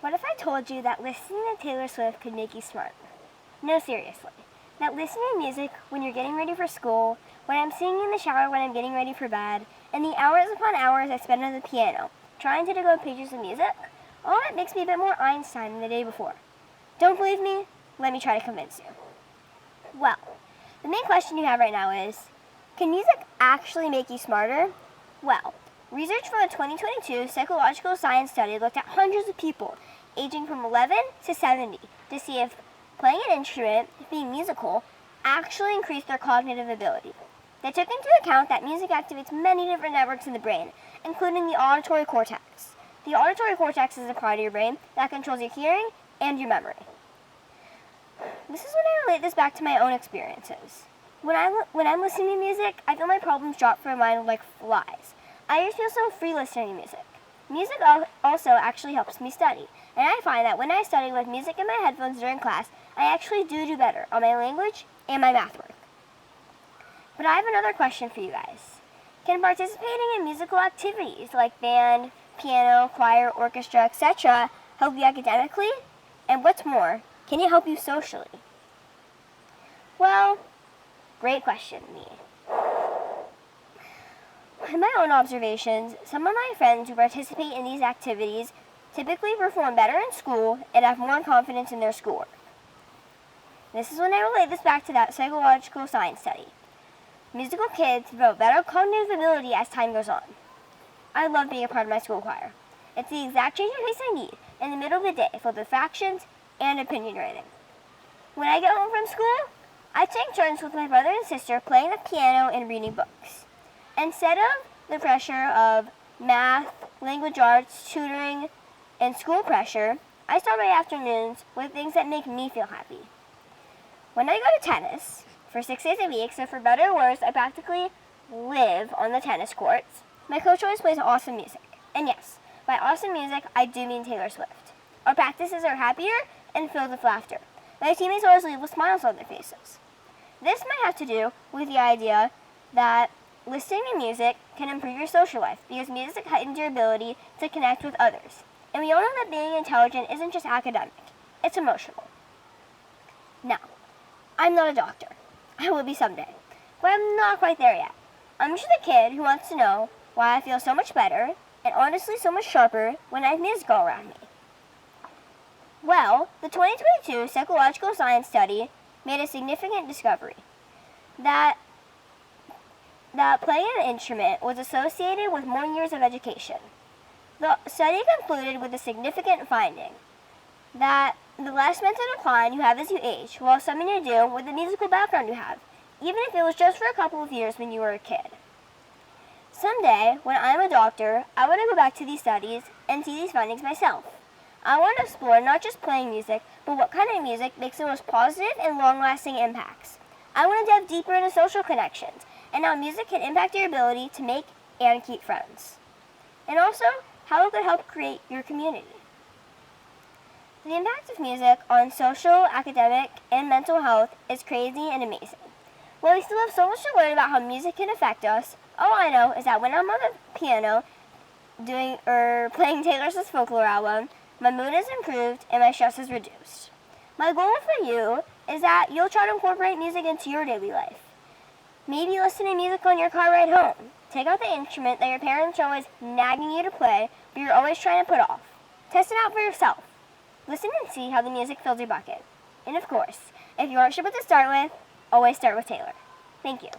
What if I told you that listening to Taylor Swift could make you smarter? No, seriously. That listening to music when you're getting ready for school, when I'm singing in the shower when I'm getting ready for bed, and the hours upon hours I spend on the piano, trying to decode pages of music, all that makes me a bit more Einstein than the day before. Don't believe me? Let me try to convince you. Well, the main question you have right now is, can music actually make you smarter? Well, research from a 2022 psychological science study looked at hundreds of people aging from 11 to 70 to see if playing an instrument, being musical, actually increased their cognitive ability. They took into account that music activates many different networks in the brain, including the auditory cortex. The auditory cortex is a part of your brain that controls your hearing and your memory. This is when I relate this back to my own experiences. When I'm listening to music, I feel my problems drop from my mind like flies. I just feel so free listening to music. Music also actually helps me study, and I find that when I study with music in my headphones during class, I actually do better on my language and my math work. But I have another question for you guys. Can participating in musical activities like band, piano, choir, orchestra, etc. help you academically? And what's more, can it help you socially? Well, great question, me. In my own observations, some of my friends who participate in these activities typically perform better in school and have more confidence in their schoolwork. This is when I relate this back to that psychological science study. Musical kids develop better cognitive ability as time goes on. I love being a part of my school choir. It's the exact change of pace I need in the middle of the day filled with fractions and opinion writing. When I get home from school, I take turns with my brother and sister playing the piano and reading books. Instead of the pressure of math, language arts, tutoring, and school pressure, I start my afternoons with things that make me feel happy. When I go to tennis, for 6 days a week, so for better or worse, I practically live on the tennis courts, my coach always plays awesome music. And yes, by awesome music, I do mean Taylor Swift. Our practices are happier and filled with laughter. My teammates always leave with smiles on their faces. This might have to do with the idea that listening to music can improve your social life because music heightens your ability to connect with others. And we all know that being intelligent isn't just academic, it's emotional. Now, I'm not a doctor. I will be someday, but I'm not quite there yet. I'm just a kid who wants to know why I feel so much better and honestly so much sharper when I have music all around me. Well, the 2022 psychological science study made a significant discovery that playing an instrument was associated with more years of education. The study concluded with a significant finding that the less mental decline you have as you age will have something to do with the musical background you have, even if it was just for a couple of years when you were a kid. Someday, when I'm a doctor, I want to go back to these studies and see these findings myself. I want to explore not just playing music, but what kind of music makes the most positive and long-lasting impacts. I want to dive deeper into social connections and how music can impact your ability to make and keep friends. And also, how it could help create your community. The impact of music on social, academic, and mental health is crazy and amazing. While we still have so much to learn about how music can affect us, all I know is that when I'm on the piano playing Taylor Swift's Folklore album, my mood is improved and my stress is reduced. My goal for you is that you'll try to incorporate music into your daily life. Maybe listen to music on your car ride home. Take out the instrument that your parents are always nagging you to play, but you're always trying to put off. Test it out for yourself. Listen and see how the music fills your bucket. And of course, if you aren't sure what to start with, always start with Taylor. Thank you.